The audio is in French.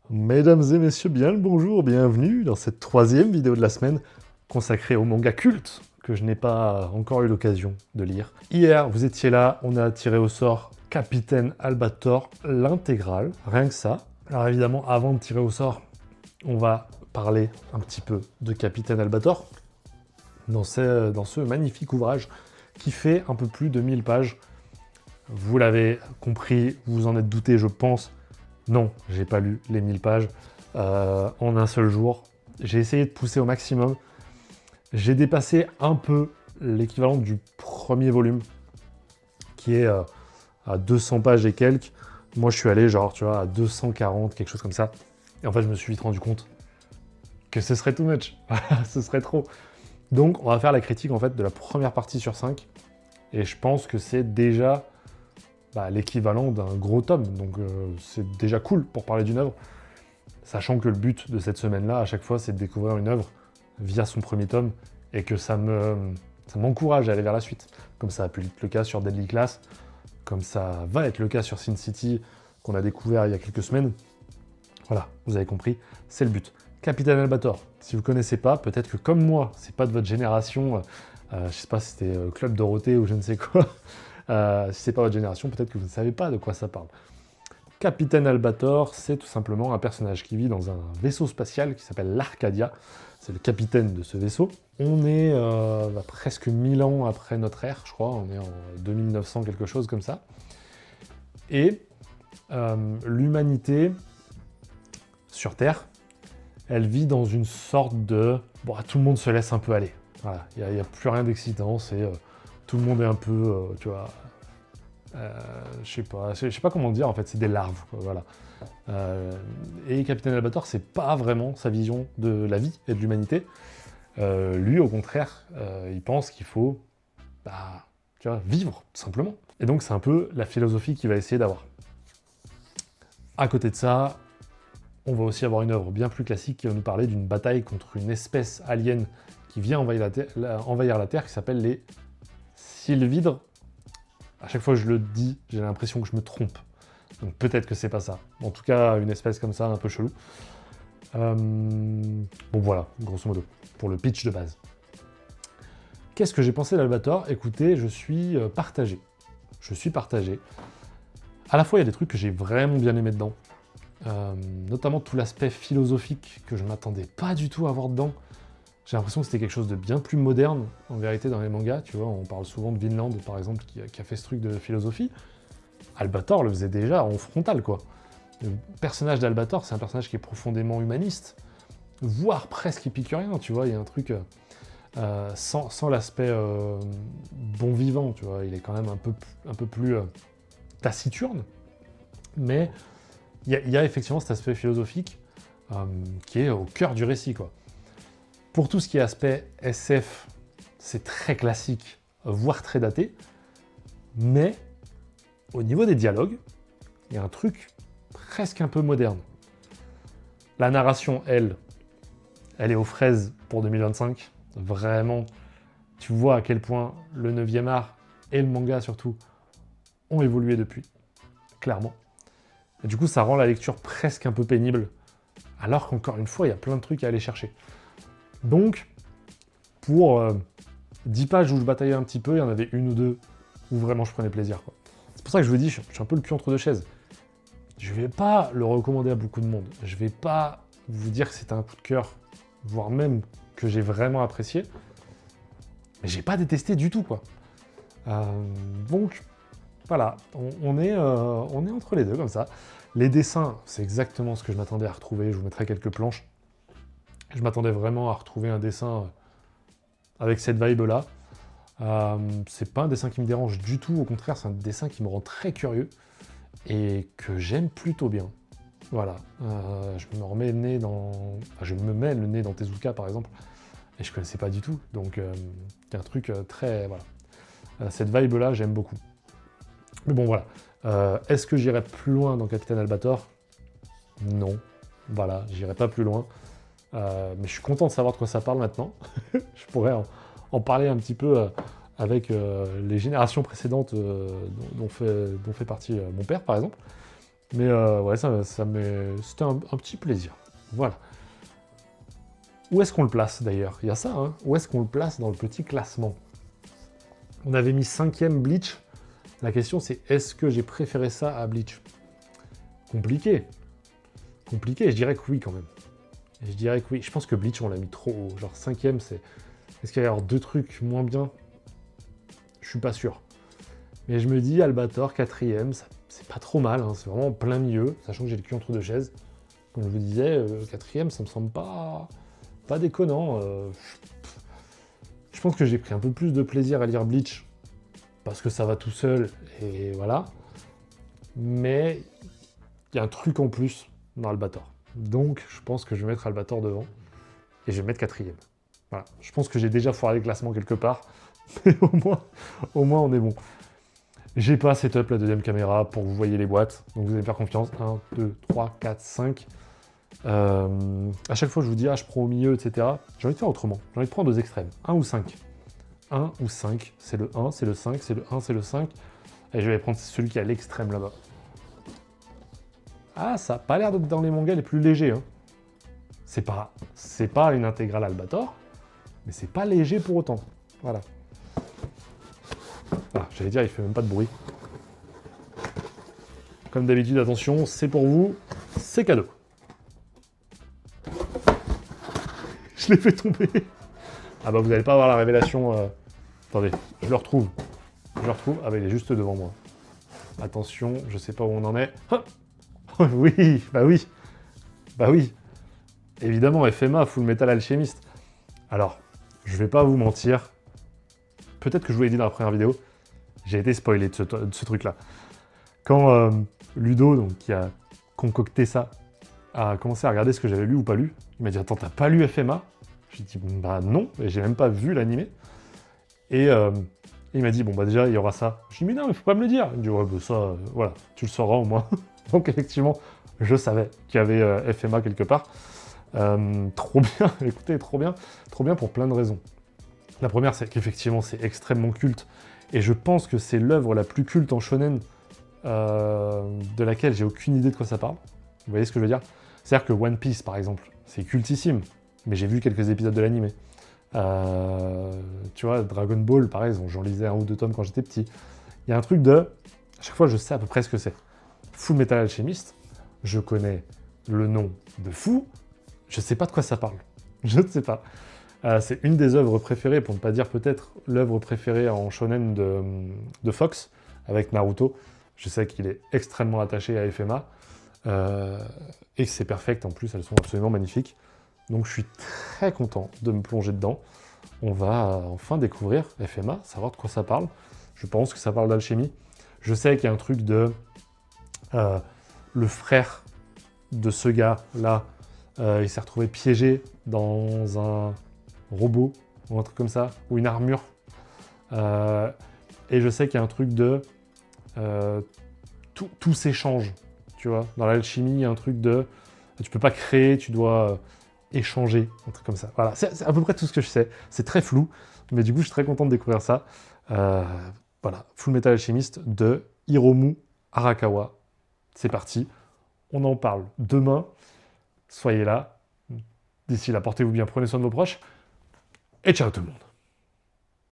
Mesdames et messieurs, bien le bonjour, bienvenue dans cette troisième vidéo de la semaine consacrée au manga culte que je n'ai pas encore eu l'occasion de lire. Hier, vous étiez là, on a tiré au sort Capitaine Albator, l'intégrale, rien que ça. Alors évidemment, avant de tirer au sort, on va parler un petit peu de Capitaine Albator dans ce magnifique ouvrage qui fait un peu plus de 1000 pages. Vous l'avez compris, vous vous en êtes douté, je pense. Non, j'ai pas lu les 1000 pages en un seul jour. J'ai essayé de pousser au maximum. J'ai dépassé un peu l'équivalent du premier volume, qui est à 200 pages et quelques. Moi, je suis allé genre, tu vois, à 240, quelque chose comme ça. Et en fait, je me suis vite rendu compte que ce serait too much. Ce serait trop. Donc, on va faire la critique, en fait, de la première partie sur 5. Et je pense que c'est déjà l'équivalent d'un gros tome. Donc c'est déjà cool pour parler d'une œuvre, sachant que le but de cette semaine-là, à chaque fois, c'est de découvrir une œuvre via son premier tome, et que ça m'encourage à aller vers la suite. Comme ça a pu être le cas sur Deadly Class, comme ça va être le cas sur Sin City, qu'on a découvert il y a quelques semaines. Voilà, vous avez compris, c'est le but. Capitaine Albator, si vous ne connaissez pas, peut-être que comme moi, c'est pas de votre génération, je sais pas si c'était Club Dorothée ou je ne sais quoi, si c'est pas votre génération, peut-être que vous ne savez pas de quoi ça parle. Capitaine Albator, c'est tout simplement un personnage qui vit dans un vaisseau spatial qui s'appelle l'Arcadia. C'est le capitaine de ce vaisseau. On est presque 1000 ans après notre ère, je crois. On est en 2900, quelque chose comme ça. Et l'humanité, sur Terre, elle vit dans une sorte de... Bon, tout le monde se laisse un peu aller. Voilà, il n'y a plus rien d'excitant, c'est... tout le monde est un peu, tu vois... je sais pas comment dire, en fait, c'est des larves, quoi, voilà. Et Capitaine Albator, c'est pas vraiment sa vision de la vie et de l'humanité. Lui, au contraire, il pense qu'il faut, tu vois, vivre, tout simplement. Et donc, c'est un peu la philosophie qu'il va essayer d'avoir. À côté de ça, on va aussi avoir une œuvre bien plus classique qui va nous parler d'une bataille contre une espèce alien qui vient envahir la Terre, qui s'appelle les Sylvidres. À chaque fois que je le dis, j'ai l'impression que je me trompe. Donc peut-être que c'est pas ça. En tout cas, une espèce comme ça, un peu chelou. Bon voilà, grosso modo, pour le pitch de base. Qu'est-ce que j'ai pensé d'Albator? Écoutez, je suis partagé. Je suis partagé. À la fois, il y a des trucs que j'ai vraiment bien aimé dedans. Notamment tout l'aspect philosophique que je m'attendais pas du tout à voir dedans. J'ai l'impression que c'était quelque chose de bien plus moderne, en vérité, dans les mangas. Tu vois, on parle souvent de Vinland, par exemple, qui a fait ce truc de philosophie. Albator le faisait déjà en frontal, quoi. Le personnage d'Albator, c'est un personnage qui est profondément humaniste, voire presque épicurien, tu vois. Il y a un truc sans l'aspect bon vivant, tu vois. Il est quand même un peu plus taciturne, mais il y a effectivement cet aspect philosophique qui est au cœur du récit, quoi. Pour tout ce qui est aspect SF, c'est très classique, voire très daté, mais au niveau des dialogues, il y a un truc presque un peu moderne. La narration, elle est aux fraises pour 2025. Vraiment, tu vois à quel point le 9e art et le manga surtout ont évolué depuis, clairement. Et du coup, ça rend la lecture presque un peu pénible, alors qu'encore une fois, il y a plein de trucs à aller chercher. Donc, pour 10 pages où je bataillais un petit peu, il y en avait une ou deux où vraiment je prenais plaisir, quoi. C'est pour ça que je vous dis, je suis un peu le cul entre deux chaises. Je vais pas le recommander à beaucoup de monde. Je vais pas vous dire que c'est un coup de cœur, voire même que j'ai vraiment apprécié. Mais j'ai pas détesté du tout, quoi. Donc, voilà, on est entre les deux, comme ça. Les dessins, c'est exactement ce que je m'attendais à retrouver. Je vous mettrai quelques planches. Je m'attendais vraiment à retrouver un dessin avec cette vibe-là. C'est pas un dessin qui me dérange du tout, au contraire, c'est un dessin qui me rend très curieux et que j'aime plutôt bien. Voilà, je me mets le nez dans Tezuka par exemple, et je connaissais pas du tout, donc il y a un truc très... Voilà. Cette vibe-là, j'aime beaucoup. Mais bon, voilà. Est-ce que j'irai plus loin dans Capitaine Albator? Non. Voilà, j'irai pas plus loin. Mais je suis content de savoir de quoi ça parle maintenant. Je pourrais en parler un petit peu avec les générations précédentes dont fait partie mon père, par exemple. Mais ouais, c'était un petit plaisir. Voilà. Où est-ce qu'on le place d'ailleurs? Il y a ça, hein. Où est-ce qu'on le place dans le petit classement? On avait mis 5e Bleach. La question c'est, est-ce que j'ai préféré ça à Bleach? Compliqué. Compliqué, je dirais que oui quand même. Et je dirais que oui. Je pense que Bleach, on l'a mis trop haut. Genre 5e, c'est... Est-ce qu'il va y avoir 2 trucs moins bien? Je suis pas sûr. Mais je me dis, Albator, 4e, c'est pas trop mal. Hein. C'est vraiment en plein milieu, sachant que j'ai le cul entre deux chaises. Comme je vous disais, 4e, ça me semble pas déconnant. Je pense que j'ai pris un peu plus de plaisir à lire Bleach parce que ça va tout seul et voilà. Mais il y a un truc en plus dans Albator. Donc je pense que je vais mettre Albator devant et je vais mettre 4e. Voilà. Je pense que j'ai déjà foiré le classement quelque part, mais au moins on est bon. J'ai pas setup la deuxième caméra pour que vous voyez les boîtes, donc vous allez me faire confiance. 1, 2, 3, 4, 5. À chaque fois, je vous dis, je prends au milieu, etc. J'ai envie de faire autrement. J'ai envie de prendre 2 extrêmes. 1 ou 5. 1 ou 5. C'est le 1, c'est le 5, c'est le 1, c'est le 5. Et je vais prendre celui qui est à l'extrême là-bas. Ah, ça n'a pas l'air d'être dans les mangas les plus légers. Hein. C'est pas une intégrale Albator, mais c'est pas léger pour autant. Voilà. Ah, j'allais dire, il fait même pas de bruit. Comme d'habitude, attention, c'est pour vous, c'est cadeau. Je l'ai fait tomber. Ah bah vous n'allez pas avoir la révélation. Attendez, je le retrouve. Ah bah il est juste devant moi. Attention, je sais pas où on en est. Ah oui, bah oui. Bah oui. Évidemment, FMA, Full Metal Alchemist. Alors, je vais pas vous mentir. Peut-être que je vous l'ai dit dans la première vidéo. J'ai été spoilé de ce truc-là. Quand Ludo, donc, qui a concocté ça, a commencé à regarder ce que j'avais lu ou pas lu, il m'a dit « Attends, t'as pas lu FMA ?» J'ai dit « Bah non, et j'ai même pas vu l'animé. » Et il m'a dit « Bon, bah déjà, il y aura ça. » Je dis « Mais non, mais faut pas me le dire. » Il me dit « Ouais, bah ça, voilà, tu le sauras au moins. » Donc effectivement, je savais qu'il y avait FMA quelque part. Trop bien, écoutez, trop bien pour plein de raisons. La première, c'est qu'effectivement, c'est extrêmement culte, et je pense que c'est l'œuvre la plus culte en shonen de laquelle j'ai aucune idée de quoi ça parle. Vous voyez ce que je veux dire? C'est-à-dire que One Piece, par exemple, c'est cultissime, mais j'ai vu quelques épisodes de l'animé. Tu vois, Dragon Ball, pareil, j'en lisais 1 ou 2 tomes quand j'étais petit. Il y a un truc de... À chaque fois, je sais à peu près ce que c'est. Full Metal Alchemist, je connais le nom de fou, je sais pas de quoi ça parle. Je ne sais pas. C'est une des œuvres préférées, pour ne pas dire peut-être l'œuvre préférée en shonen de Fox, avec Naruto. Je sais qu'il est extrêmement attaché à FMA, et que c'est perfect, en plus, elles sont absolument magnifiques. Donc je suis très content de me plonger dedans. On va enfin découvrir FMA, savoir de quoi ça parle. Je pense que ça parle d'alchimie. Je sais qu'il y a un truc de... le frère de ce gars-là, il s'est retrouvé piégé dans un robot, ou un truc comme ça, ou une armure. Et je sais qu'il y a un truc de... tout s'échange, tu vois. Dans l'alchimie, il y a un truc de... Tu peux pas créer, tu dois échanger, un truc comme ça. Voilà, c'est à peu près tout ce que je sais. C'est très flou, mais du coup, je suis très content de découvrir ça. Voilà, Full Metal Alchemist de Hiromu Arakawa. C'est parti, on en parle demain. Soyez là. D'ici là, portez-vous bien, prenez soin de vos proches. Et ciao tout le monde.